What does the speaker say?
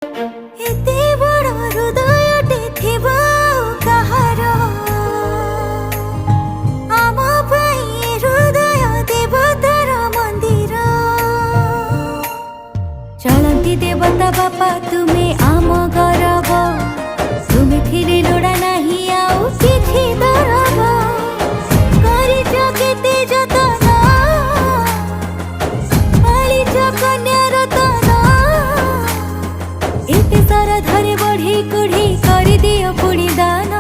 एते बड़ हृदयटे थिबा कहार आम पई हृदय देवतार मंदिर चलती देवता बापा तुमे आम गौरव तुमे थिरे लोड़ा नाही आउ किछि दरब करिछ केते जतन पालिछ कन्या रतन एते सारा धरे बढ़ी कुढ़ी कर दियो पुड़ी दान।